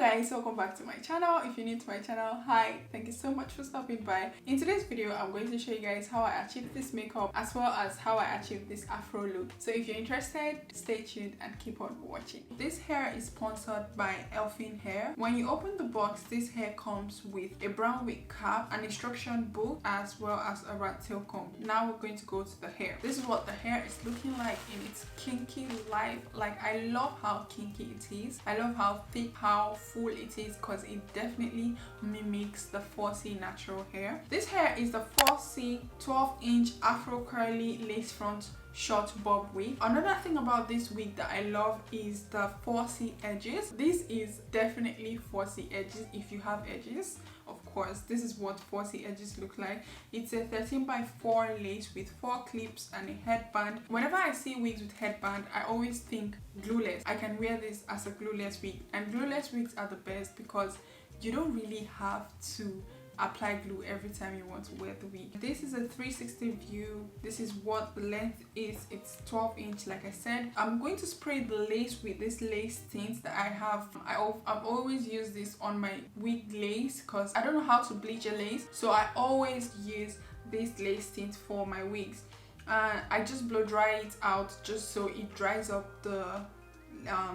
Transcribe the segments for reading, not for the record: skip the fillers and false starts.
guys, welcome back to my channel. If you're new to my channel, hi, thank you so much for stopping by. In today's video, I'm going to show you guys how I achieved this makeup as well as how I achieved this afro look. So if you're interested, stay tuned and keep on watching. This hair is sponsored by Elfin hair. When you open the box, this hair comes with a brown wig cap, an instruction book, as well as a rat tail comb. Now we're going to go to the hair. This is what the hair is looking like in its kinky life. Like, I love how kinky it is. I love how thick, how full it is, because it definitely mimics the 4C natural hair. This hair is the 4C 12-inch Afro curly lace front short bob wig. Another thing about this wig that I love is the 4C edges. This is definitely 4C edges if you have edges. Of course, this is what 4C edges look like. It's a 13x4 lace with 4 clips and a headband. Whenever I see wigs with headband, I always think glueless. I can wear this as a glueless wig, and glueless wigs are the best because you don't really have to apply glue every time you want to wear the wig. This is a 360 view. This is what the length is. It's 12-inch like I said. I'm going to spray the lace with this lace tint that I have. I've always used this on my wig lace because I don't know how to bleach a lace, so I always use this lace tint for my wigs. I just blow dry it out just so it dries up the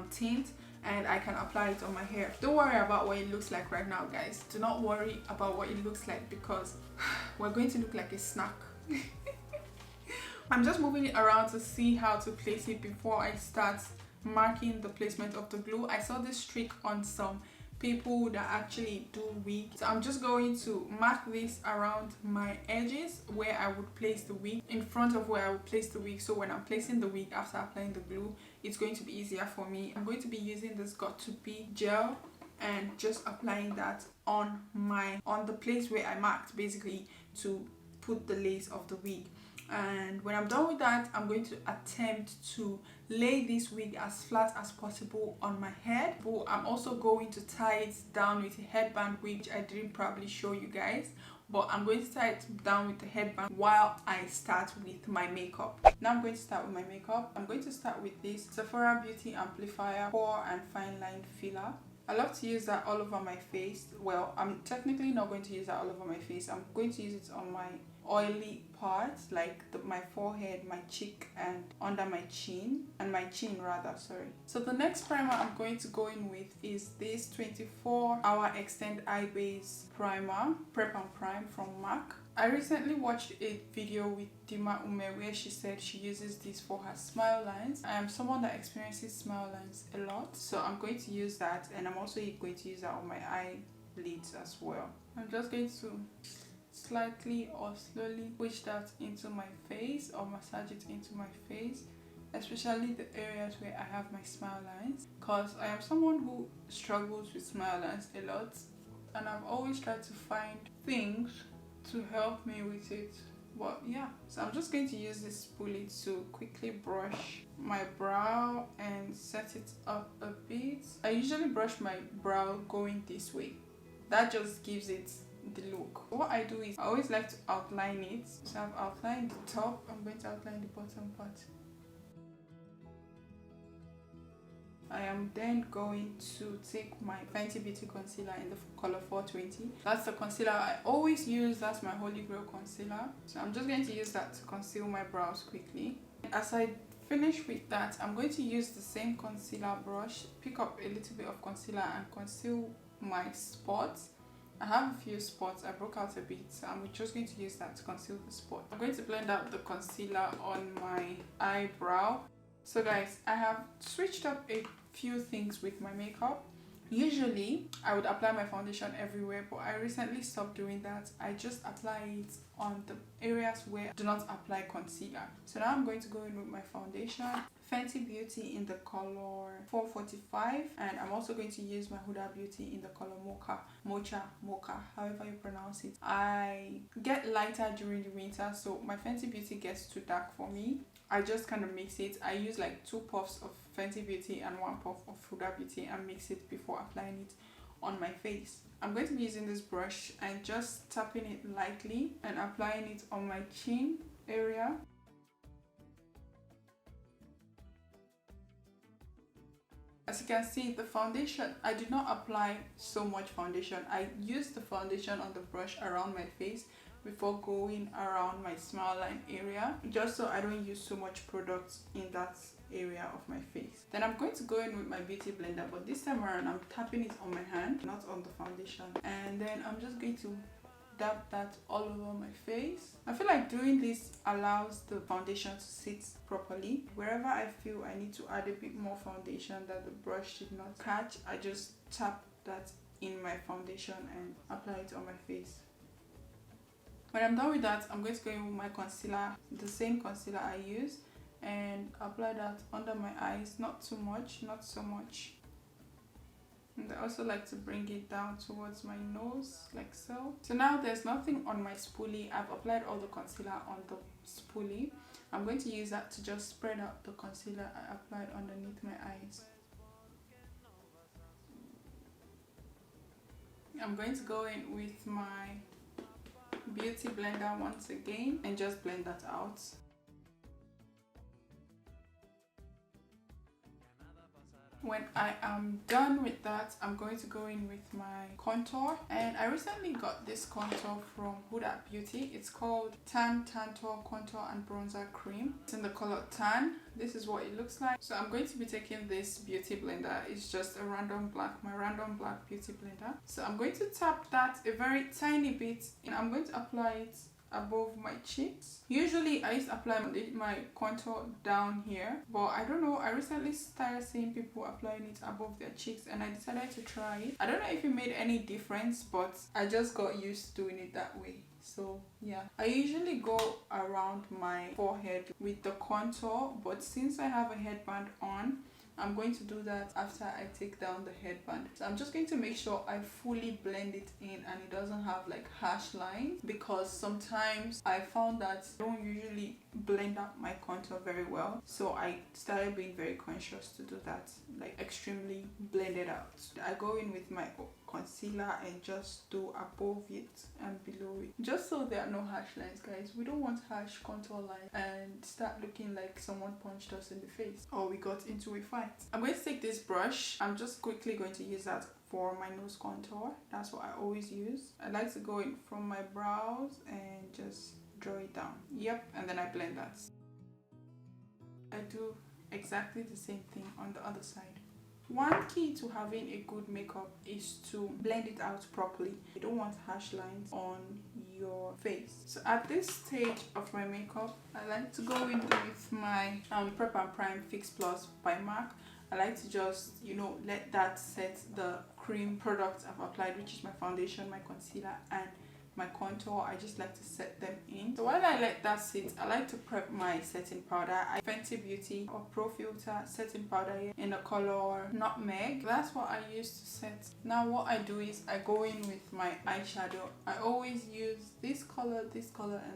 tint, and I can apply it on my hair. Don't worry about what it looks like right now, guys. Do not worry about what it looks like because we're going to look like a snack. I'm just moving it around to see how to place it before I start marking the placement of the glue. I saw this trick on some people that actually do wigs. So I'm just going to mark this around my edges where I would place the wig, in front of where I would place the wig, so when I'm placing the wig after applying the glue, it's going to be easier for me. I'm going to be using this Got2b gel and just applying that on the place where I marked, basically to put the lace of the wig. And when I'm done with that, I'm going to attempt to lay this wig as flat as possible on my head. But I'm also going to tie it down with a headband, which I didn't probably show you guys, but I'm going to tie it down with the headband while I start with my makeup. Now I'm going to start with my makeup. I'm going to start with this Sephora Beauty Amplifier Pore and Fine Line Filler. I love to use that all over my face. Well, I'm technically not going to use that all over my face. I'm going to use it on my oily parts, like my forehead, my cheek, and under my chin, and my chin rather, sorry. So the next primer I'm going to go in with is this 24-hour Extend Eye Base Primer, Prep and Prime from MAC. I recently watched a video with Dima Ume where she said she uses this for her smile lines. I am someone that experiences smile lines a lot, so I'm going to use that, and I'm also going to use that on my eyelids as well. I'm just going to slightly or slowly push that into my face or massage it into my face, especially the areas where I have my smile lines, because I am someone who struggles with smile lines a lot, and I've always tried to find things to help me with it. But yeah, so I'm just going to use this spoolie to quickly brush my brow and set it up a bit. I usually brush my brow going this way. That just gives it the look. What I do is I always like to outline it. So I've outlined the top. I'm going to outline the bottom part. I am then going to take my Fenty Beauty concealer in the color 420. That's the concealer I always use. That's my Holy Grail concealer. So I'm just going to use that to conceal my brows quickly. As I finish with that, I'm going to use the same concealer brush, pick up a little bit of concealer and conceal my spots. I have a few spots. I broke out a bit, so I'm just going to use that to conceal the spot. I'm going to blend out the concealer on my eyebrow. So guys, I have switched up a few things with my makeup. Usually, I would apply my foundation everywhere, but I recently stopped doing that. I just apply it on the areas where I do not apply concealer. So now I'm going to go in with my foundation. Fenty Beauty in the color 445, and I'm also going to use my Huda Beauty in the color Mocha, however you pronounce it. I get lighter during the winter, so my Fenty Beauty gets too dark for me. I just kind of mix it. I use like 2 puffs of Fenty Beauty and 1 puff of Huda Beauty and mix it before applying it on my face. I'm going to be using this brush and just tapping it lightly and applying it on my chin area. As you can see, the foundation, I did not apply so much foundation. I used the foundation on the brush around my face before going around my smile line area, just so I don't use so much product in that area of my face. Then I'm going to go in with my beauty blender, but this time around I'm tapping it on my hand, not on the foundation. And then I'm just going to dab that all over my face. I feel like doing this allows the foundation to sit properly. Wherever I feel I need to add a bit more foundation that the brush did not catch, I just tap that in my foundation and apply it on my face. When I'm done with that, I'm going to go in with my concealer, the same concealer I use, and apply that under my eyes. Not too much, not so much. And I also like to bring it down towards my nose, like so. So now there's nothing on my spoolie. I've applied all the concealer on the spoolie. I'm going to use that to just spread out the concealer I applied underneath my eyes. I'm going to go in with my beauty blender once again and just blend that out. When I am done with that, I'm going to go in with my contour, and I recently got this contour from Huda Beauty. It's called Tan Tantour Contour and Bronzer Cream. It's in the color tan. This is what it looks like. So I'm going to be taking this beauty blender. It's just a random black, my random black beauty blender. So I'm going to tap that a very tiny bit, and I'm going to apply it above my cheeks. Usually I used to apply my contour down here, but I don't know, I recently started seeing people applying it above their cheeks and I decided to try it. I don't know if it made any difference, but I just got used to doing it that way. So yeah, I usually go around my forehead with the contour, but since I have a headband on, I'm going to do that after I take down the headband. So I'm just going to make sure I fully blend it in and it doesn't have like harsh lines, because sometimes I found that I don't usually blend out my contour very well. So I started being very conscious to do that, like extremely blend it out. I go in with my concealer and just do above it and below it, just so there are no harsh lines, guys. We don't want harsh contour lines and start looking like someone punched us in the face or we got into a fight. I'm going to take this brush. I'm just quickly going to use that for my nose contour. That's what I always use. I like to go in from my brows and just draw it down. Yep, and then I blend that. I do exactly the same thing on the other side. One key to having a good makeup is to blend it out properly. You don't want harsh lines on your face. So at this stage of my makeup, I like to go in with my Prep and Prime Fix Plus by MAC. I like to just, you know, let that set the cream product I've applied, which is my foundation, my concealer, and my contour. I just like to set them in. So while I let that sit, I like to prep my setting powder. I Fenty Beauty or Pro Filter setting powder here in the color Nutmeg. That's what I use to set. Now what I do is I go in with my eyeshadow. I always use this color, and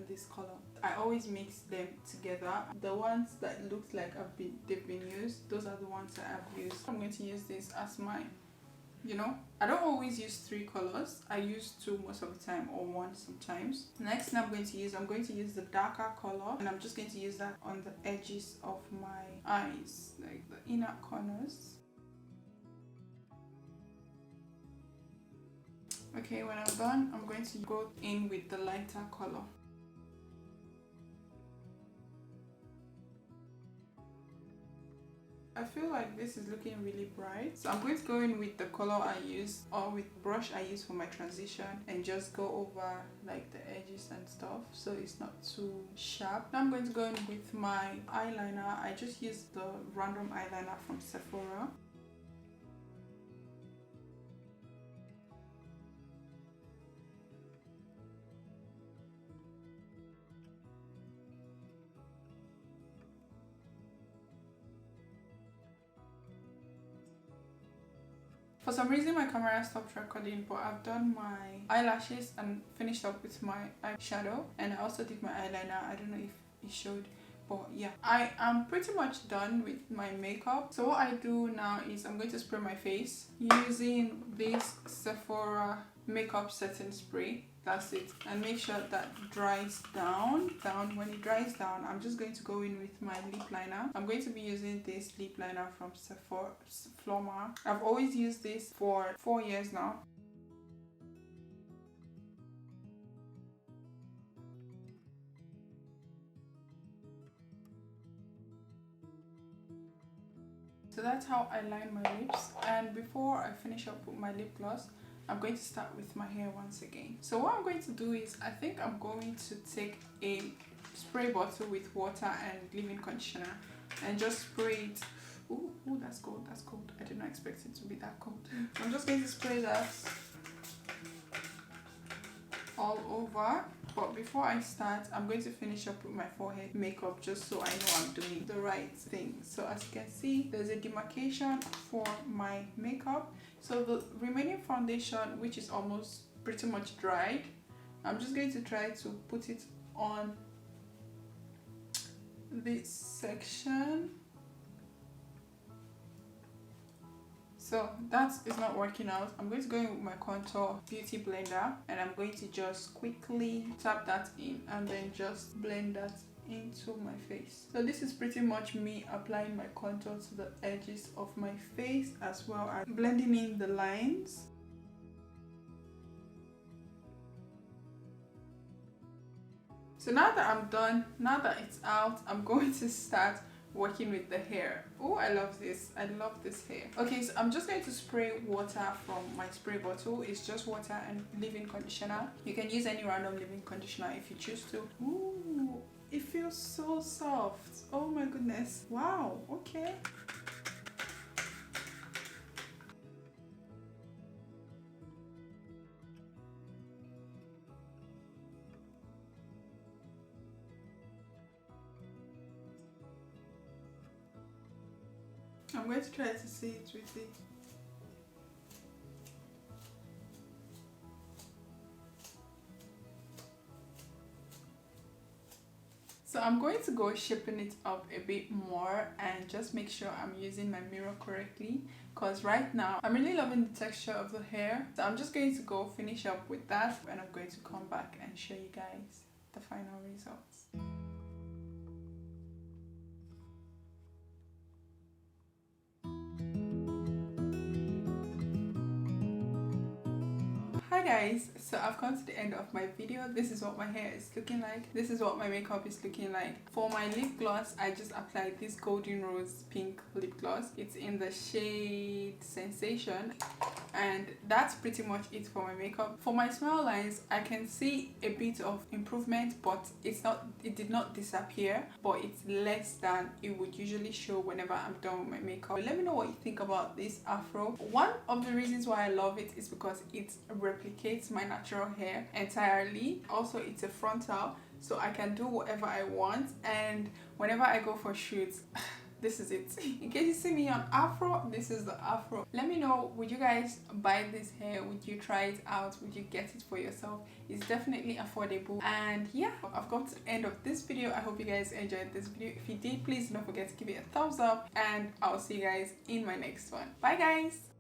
this color. I always mix them together. The ones that looks like they've been used, those are the ones that I've used. I'm going to use this as my, you know, I don't always use 3 colors. I use 2 most of the time, or 1 sometimes. Next thing I'm going to use the darker color, and I'm just going to use that on the edges of my eyes, like the inner corners. Okay, when I'm done, I'm going to go in with the lighter color. I feel like this is looking really bright, so I'm going to go in with the color I use, or with brush I use for my transition, and just go over like the edges and stuff so it's not too sharp. Now I'm going to go in with my eyeliner. I just used the random eyeliner from Sephora. For some reason my camera stopped recording, but I've done my eyelashes and finished up with my eyeshadow, and I also did my eyeliner. I don't know if it showed, but yeah, I am pretty much done with my makeup. So what I do now is I'm going to spray my face using this Sephora makeup setting spray. That's it. And make sure that dries down. When it dries down, I'm just going to go in with my lip liner. I'm going to be using this lip liner from Floma. I've always used this for 4 years now. So that's how I line my lips. And before I finish up with my lip gloss, I'm going to start with my hair once again. So what I'm going to do is, I think I'm going to take a spray bottle with water and leave-in conditioner and just spray it. Ooh, that's cold, that's cold. I did not expect it to be that cold. I'm just going to spray that all over. But before I start, I'm going to finish up with my forehead makeup just so I know I'm doing the right thing. So as you can see, there's a demarcation for my makeup. So the remaining foundation, which is almost pretty much dried, I'm just going to try to put it on this section. So that is not working out. I'm going to go in with my contour beauty blender and I'm going to just quickly tap that in and then just blend that into my face. So this is pretty much me applying my contour to the edges of my face as well as blending in the lines. So now that I'm done, now that it's out, I'm going to start working with the hair. Oh, I love this. I love this hair. Okay, so I'm just going to spray water from my spray bottle. It's just water and leave-in conditioner. You can use any random leave-in conditioner if you choose to. Ooh, it feels so soft. Oh my goodness. Wow, okay. I'm going to try to see it with it. So I'm going to go shaping it up a bit more and just make sure I'm using my mirror correctly, because right now I'm really loving the texture of the hair. So I'm just going to go finish up with that and I'm going to come back and show you guys the final results. Hi guys, so I've come to the end of my video. This is what my hair is looking like. This is what my makeup is looking like. For my lip gloss, I just applied this golden rose pink lip gloss. It's in the shade Sensation, and that's pretty much it for my makeup. For my smile lines, I can see a bit of improvement, but it did not disappear, but it's less than it would usually show whenever I'm done with my makeup. But let me know what you think about this afro. One of the reasons why I love it is because it replicates my natural hair entirely. Also, it's a frontal, so I can do whatever I want, and whenever I go for shoots, this is it. In case you see me on afro, this is the afro. Let me know, would you guys buy this hair? Would you try it out? Would you get it for yourself? It's definitely affordable. And yeah, I've come to the end of this video. I hope you guys enjoyed this video. If you did, please don't forget to give it a thumbs up, and I'll see you guys in my next one. Bye guys.